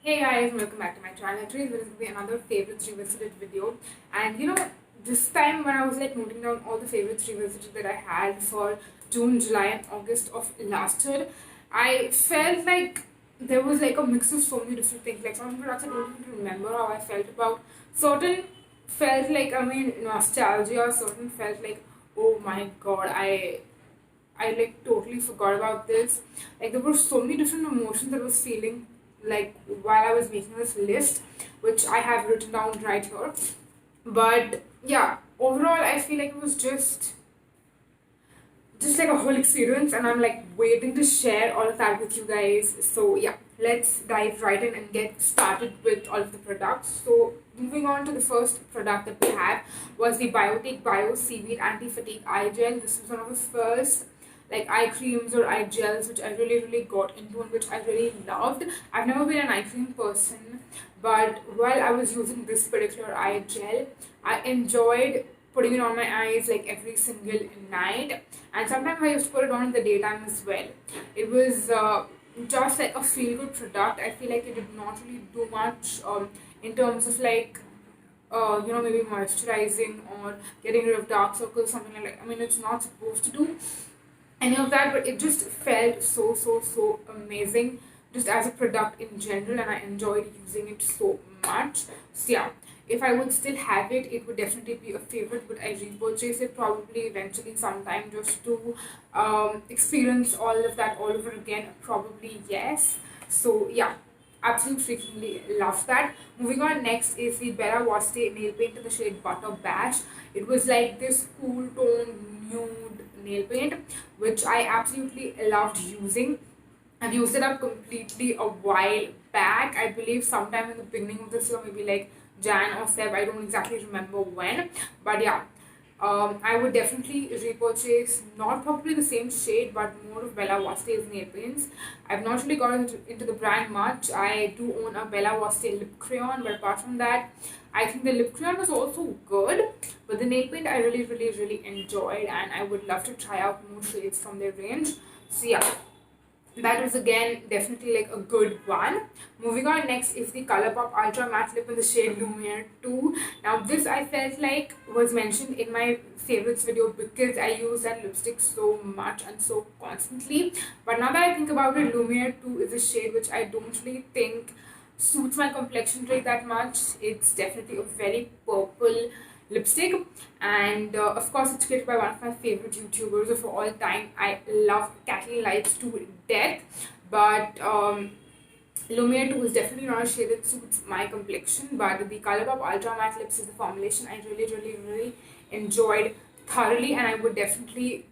Hey guys, welcome back to my channel. Today there is going to be another favorites revisited video, and this time when I was like noting down all the favorites revisited that I had for June, July, and August of last year, I felt like there was like a mix of so many different things. Like some products I don't even remember how I felt about. Certain felt like nostalgia. Certain felt like oh my god, I like totally forgot about this. Like there were so many different emotions that I was feeling like while I was making this list, which I have written down right here. But yeah, overall I feel like it was just like a whole experience, and I'm like waiting to share all of that with you guys. So yeah, let's dive right in and get started with all of the products. So moving on to the first product that we have was the Biotique Bio Seaweed Anti-Fatigue Eye Gel. This was one of the first like eye creams or eye gels which I really got into and which I really loved. I've never been an eye cream person, but while I was using this particular eye gel, I enjoyed putting it on my eyes like every single night, and sometimes I used to put it on in the daytime as well. It was just like a feel good product. I feel like it did not really do much in terms of like maybe moisturizing or getting rid of dark circles, something like that. I mean, it's not supposed to do any of that, but it just felt so amazing just as a product in general, and I enjoyed using it so much. So yeah, if I would still have it, it would definitely be a favorite. Would I repurchase it? Probably eventually sometime, just to experience all of that all over again. Probably yes. So yeah, absolutely freakingly love that. Moving on, next is the Bella Voste nail paint in the shade Butter Bash. It was like this cool tone nude nail paint, which I absolutely loved using. I've used it up completely a while back. I believe sometime in the beginning of this year, maybe like Jan or Feb. I don't exactly remember when, but yeah, I would definitely repurchase not probably the same shade, but more of Bella Voste's nail paints. I've not really gotten into the brand much. I do own a Bella Voste lip crayon, but apart from that, I think the lip crayon was also good. But the nail paint I really enjoyed, and I would love to try out more shades from their range. So yeah, that was again definitely like a good one. Moving on, next is the Colourpop Ultra Matte Lip in the shade Lumiere 2. Now this I felt like was mentioned in my favorites video because I use that lipstick so much and so constantly. But now that I think about it, Lumiere 2 is a shade which I don't really think suits my complexion really that much. It's definitely a very purple lipstick, and of course it's created by one of my favorite YouTubers of all time. I love Kathleen Lights to death, but Lumiere 2 is definitely not a shade that suits my complexion, but the Colourpop Ultra Matte Lips is the formulation I really enjoyed thoroughly, and I would definitely,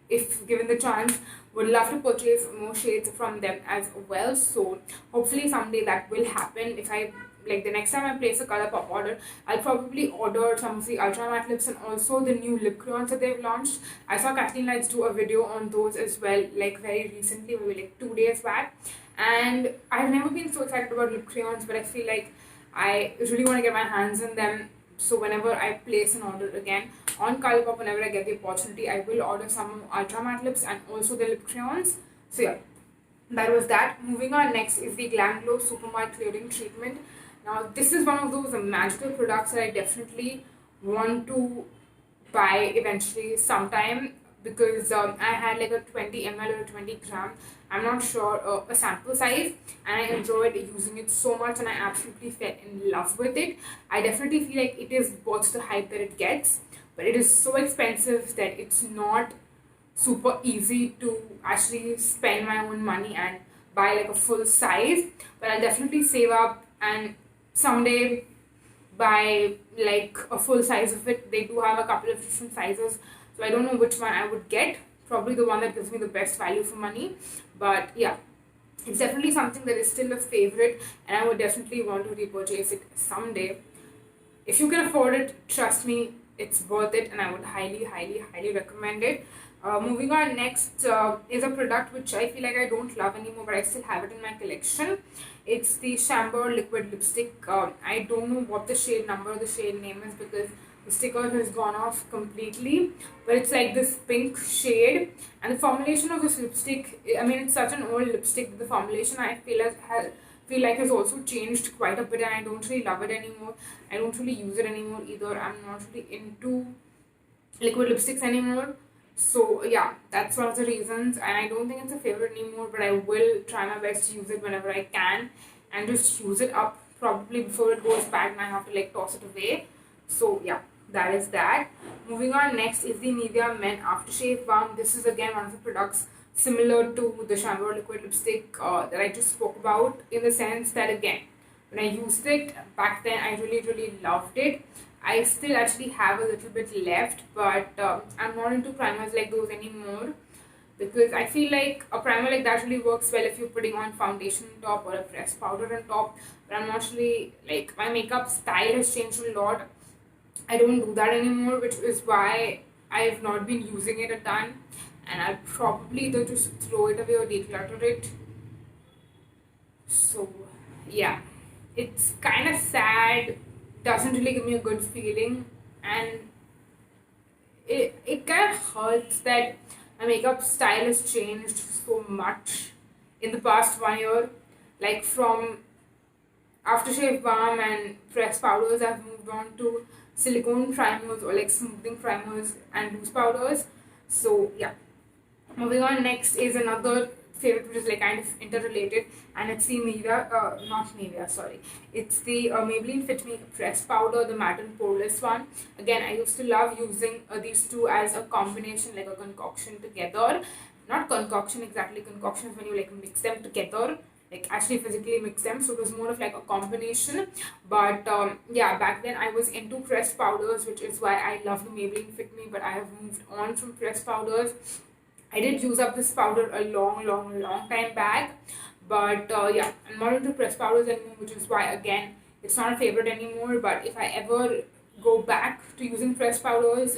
if given the chance, would love to purchase more shades from them as well. So hopefully someday that will happen. If I like the next time I place a Colourpop order, I'll probably order some of the Ultra Matte Lips and also the new lip crayons that they've launched. I saw Kathleen Lights do a video on those as well, like very recently, maybe like 2 days back. And I've never been so excited about lip crayons, but I feel like I really want to get my hands on them. So whenever I place an order again on Colourpop, whenever I get the opportunity, I will order some Ultra Matte Lips and also the lip crayons. So yeah, that was that. Moving on, next is the Glam Glow Super Matte Clearing Treatment. Now this is one of those magical products that I definitely want to buy eventually sometime, because I had like a 20 ml or a 20 gram, I'm not sure, a sample size, and I enjoyed using it so much and I absolutely fell in love with it. I definitely feel like it is worth the hype that it gets, but it is so expensive that it's not super easy to actually spend my own money and buy like a full size. But I'll definitely save up and someday buy like a full size of it. They do have a couple of different sizes, so I don't know which one I would get. Probably the one that gives me the best value for money. But yeah, it's definitely something that is still a favorite, and I would definitely want to repurchase it someday. If you can afford it, trust me, it's worth it, and I would highly recommend it. Moving on, next is a product which I feel like I don't love anymore, but I still have it in my collection. It's the Chambord Liquid Lipstick. I don't know what the shade number or the shade name is because the sticker has gone off completely, but it's like this pink shade, and the formulation of this lipstick, I mean, it's such an old lipstick, but the formulation I feel feel like has also changed quite a bit, and I don't really love it anymore. I don't really use it anymore either. I'm not really into liquid lipsticks anymore. So yeah, that's one of the reasons, and I don't think it's a favorite anymore, but I will try my best to use it whenever I can and just use it up probably before it goes bad and I have to like toss it away. So yeah, that is that. Moving on, next is the Nivea Men Aftershave Balm. This is again one of the products similar to the Shampoo liquid lipstick that I just spoke about, in the sense that again, when I used it back then, I really loved it. I still actually have a little bit left, but I'm not into primers like those anymore, because I feel like a primer like that really works well if you're putting on foundation on top or a pressed powder on top. But I'm not really, like, my makeup style has changed a lot. I don't do that anymore, which is why I have not been using it a ton, and I'll probably either just throw it away or declutter it. So yeah, it's kind of sad, doesn't really give me a good feeling, and it kind of hurts that my makeup style has changed so much in the past 1 year. Like from aftershave balm and pressed powders, I've moved on to silicone primers or like smoothing primers and loose powders. So yeah, moving on, next is another favorite which is like kind of interrelated, and it's the Nivea, not Nivea, sorry. It's the Maybelline Fit Me Pressed Powder, the matte and poreless one. Again, I used to love using these two as a combination, like a concoction together. Not concoction exactly, concoction is when you like mix them together, like actually physically mix them, so it was more of like a combination. But yeah, back then I was into pressed powders, which is why I love the Maybelline Fit Me, but I have moved on from pressed powders. I did use up this powder a long time back, but yeah, I'm not into pressed powders anymore, which is why again it's not a favorite anymore. But if I ever go back to using pressed powders,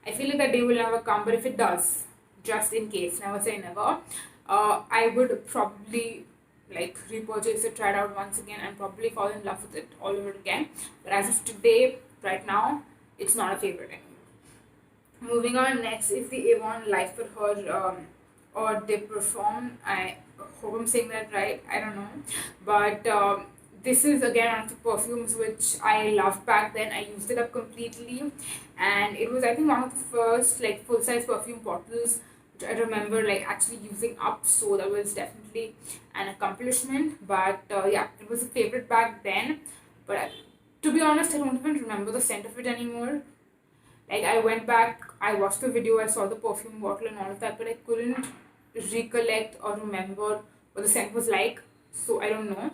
I feel like that day will never come. But if it does, just in case, never say never, I would probably like repurchase it, try it out once again, and probably fall in love with it all over again. But as of today, right now, it's not a favorite anymore. Moving on, next is the Avon Life for Her or De Perform. I hope I'm saying that right. I don't know, but this is again one of the perfumes which I loved back then. I used it up completely, and it was, I think, one of the first like full size perfume bottles which I remember like actually using up. So that was definitely an accomplishment. But yeah, it was a favorite back then. But to be honest, I don't even remember the scent of it anymore. Like, I went back, I watched the video, I saw the perfume bottle and all of that, but I couldn't recollect or remember what the scent was like. So I don't know.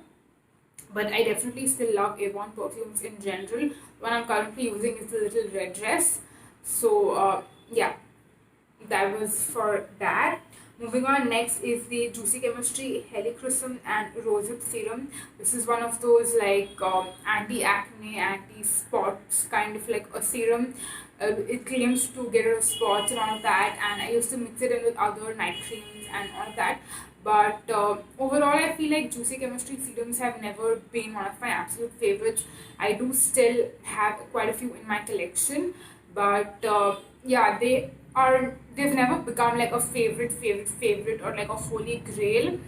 But I definitely still love Avon perfumes in general. The one I'm currently using is the Little Red Dress. So yeah, that was for that. Moving on, next is the Juicy Chemistry Helichrysum and Rosehip Serum. This is one of those like anti-acne, anti-spots kind of like a serum. It claims to get rid of spots and all of that, and I used to mix it in with other night creams and all of that. But overall, I feel like Juicy Chemistry serums have never been one of my absolute favorites. I do still have quite a few in my collection, but yeah, they've never become like a favorite or like a holy grail.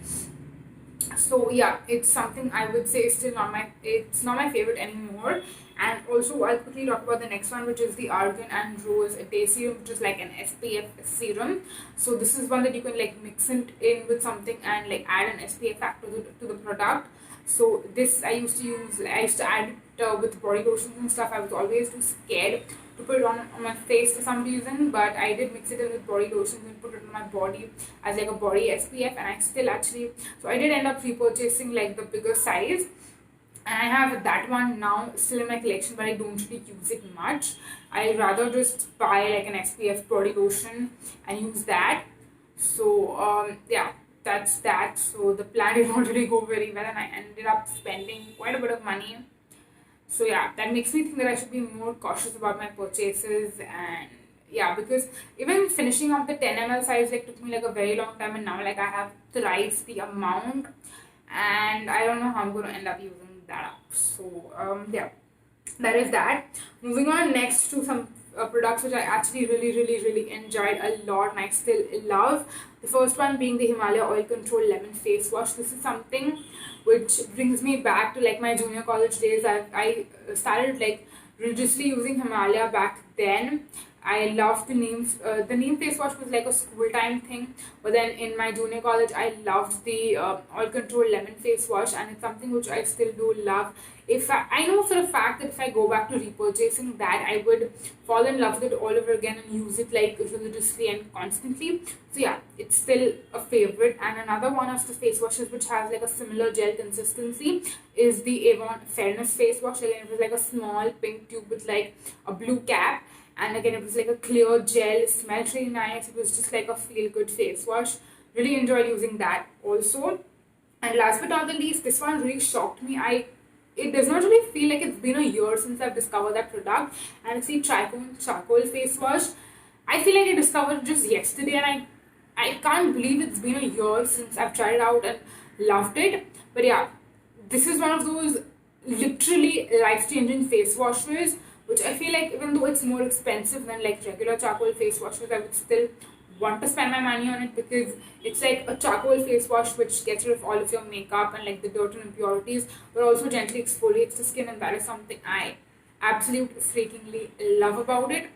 So yeah, it's something I would say is still it's not my favorite anymore. And also, I'll quickly talk about the next one, which is the Argan and Rose Day Serum, which is like an SPF serum. So this is one that you can like mix it in with something and like add an SPF factor to the product. So this I used to add it with body lotions and stuff. I was always too scared to put it on my face for some reason, but I did mix it in with body lotions and put it on my body as like a body SPF, and I still actually, so I did end up repurchasing like the bigger size, and I have that one now still in my collection, but I don't really use it much. I rather just buy like an SPF body lotion and use that. So yeah, that's that. So the plan did not really go very well, and I ended up spending quite a bit of money. So yeah, that makes me think that I should be more cautious about my purchases. And yeah, because even finishing off the 10 ml size like took me like a very long time, and now like I have thrice the amount, and I don't know how I'm going to end up using that up. So yeah, that is that. Moving on next to some products which I actually really enjoyed a lot and I still love. The first one being the Himalaya Oil Control Lemon Face Wash. This is something which brings me back to like my junior college days. I started like religiously using Himalaya back then. I loved the neem. The neem face wash was like a school time thing, but then in my junior college, I loved the oil control lemon face wash, and it's something which I still do love. If I know for a fact that if I go back to repurchasing that, I would fall in love with it all over again and use it like religiously and constantly. So yeah, it's still a favorite. And another one of the face washes which has like a similar gel consistency is the Avon Fairness face wash. Again, it was like a small pink tube with like a blue cap, and again it was like a clear gel, it smelled really nice. It was just like a feel good face wash. Really enjoyed using that also. And last but not the least, this one really shocked me. It does not really feel like it's been a year since I've discovered that product, and it's the Tricone charcoal face wash. I feel like I discovered it just yesterday, and I can't believe it's been a year since I've tried it out and loved it. But yeah, this is one of those literally life-changing face washes which I feel like even though it's more expensive than like regular charcoal face washes, I would still want to spend my money on it because it's like a charcoal face wash which gets rid of all of your makeup and like the dirt and impurities, but also gently exfoliates the skin, and that is something I absolutely freakingly love about it.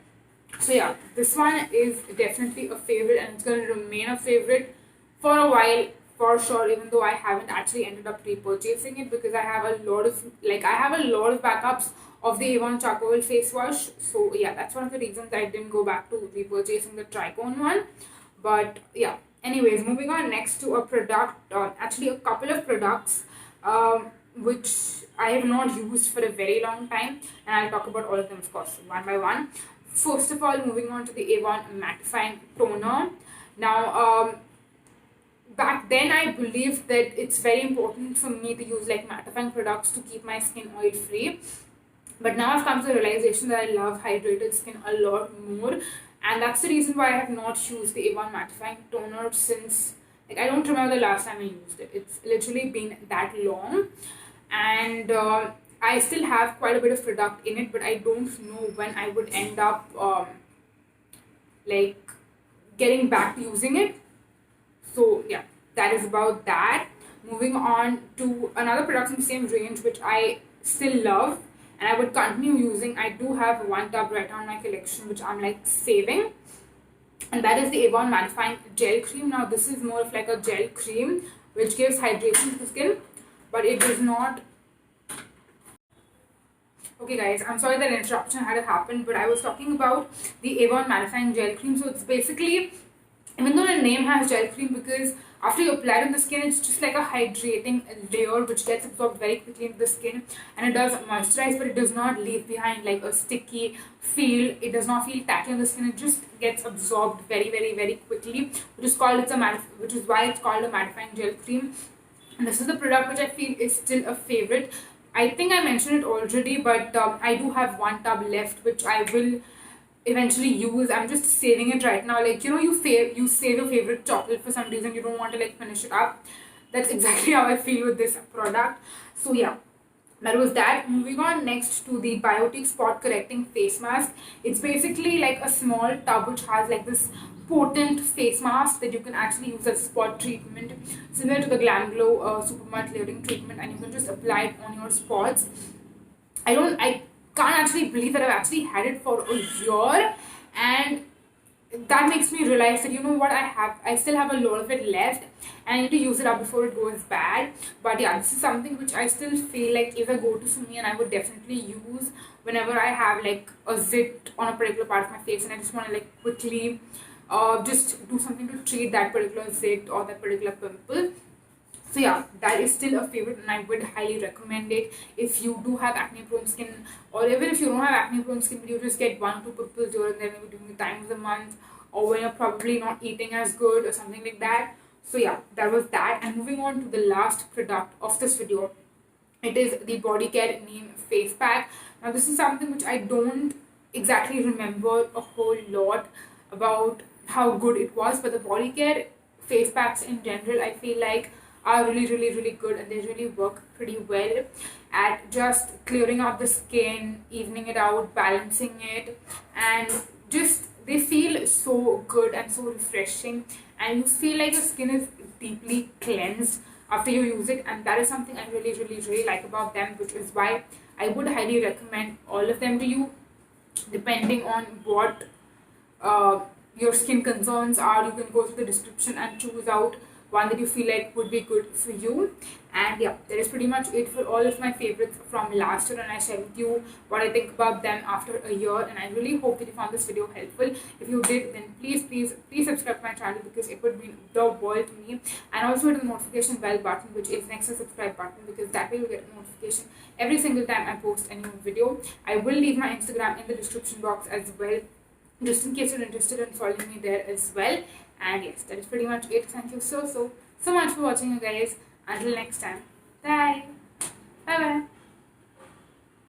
So yeah, this one is definitely a favorite, and it's going to remain a favorite for a while for sure, even though I haven't actually ended up repurchasing it because I have a lot of backups of the Avon charcoal face wash. So yeah, that's one of the reasons I didn't go back to repurchasing the Tricone one. But yeah, anyways, moving on next to a product, actually a couple of products which I have not used for a very long time, and I'll talk about all of them of course one by one. First of all, moving on to the Avon mattifying toner. Now back then I believed that it's very important for me to use like mattifying products to keep my skin oil free, but now I've come to the realization that I love hydrated skin a lot more, and that's the reason why I have not used the Avon mattifying toner since, like, I don't remember the last time I used it. It's literally been that long, and I still have quite a bit of product in it, but I don't know when I would end up like getting back to using it. So yeah, that is about that. Moving on to another product in the same range which I still love and I would continue using. I do have one tub right now in my collection which I'm like saving, and that is the Avon mattifying gel cream. Now this is more of like a gel cream which gives hydration to the skin, but it does not. Okay guys, I'm sorry that interruption had happened, but I was talking about the Avon mattifying gel cream. So it's basically, even though the name has gel cream, because after you apply it on the skin, it's just like a hydrating layer which gets absorbed very quickly into the skin, and it does moisturize, but it does not leave behind like a sticky feel. It does not feel tacky on the skin. It just gets absorbed very quickly, which is why it's called a mattifying gel cream. And this is the product which I feel is still a favorite. I think I mentioned it already, but I do have one tub left which I will eventually use. I'm just saving it right now. Like, you know, you save your favorite chocolate for some reason, you don't want to like finish it up. That's exactly how I feel with this product. So yeah, that was that. Moving on next to the Biotique spot correcting face mask. It's basically like a small tub which has like this potent face mask that you can actually use as spot treatment, similar to the Glam Glow super matte layering treatment, and you can just apply it on your spots. I can't actually believe that I've actually had it for a year, and that makes me realize that, you know what, I still have a lot of it left and I need to use it up before it goes bad. But yeah, this is something which I still feel like is a go-to for me, and I would definitely use whenever I have like a zit on a particular part of my face and I just want to like quickly just do something to treat that particular zit or that particular pimple. So yeah, that is still a favorite, and I would highly recommend it if you do have acne prone skin, or even if you don't have acne prone skin but you just get 1 or 2 pimples here and there, maybe during the time of the month, or when you're probably not eating as good or something like that. So yeah, that was that. And moving on to the last product of this video, it is the Body Care Neem Face Pack. Now this is something which I don't exactly remember a whole lot about how good it was, but the Body Care face packs in general, I feel like are really good, and they really work pretty well at just clearing out the skin, evening it out, balancing it, and just they feel so good and so refreshing, and you feel like your skin is deeply cleansed after you use it. And that is something I really like about them, which is why I would highly recommend all of them to you, depending on what your skin concerns are. You can go through the description and choose out one that you feel like would be good for you. And yeah, that is pretty much it for all of my favorites from last year, and I share with you what I think about them after a year. And I really hope that you found this video helpful. If you did, then please subscribe to my channel, because it would mean the world to me. And also hit the notification bell button, which is next to the subscribe button, because that way you get a notification every single time I post a new video. I will leave my Instagram in the description box as well, just in case you're interested in following me there as well. And yes, that is pretty much it. Thank you so much for watching, you guys. Until next time, bye bye.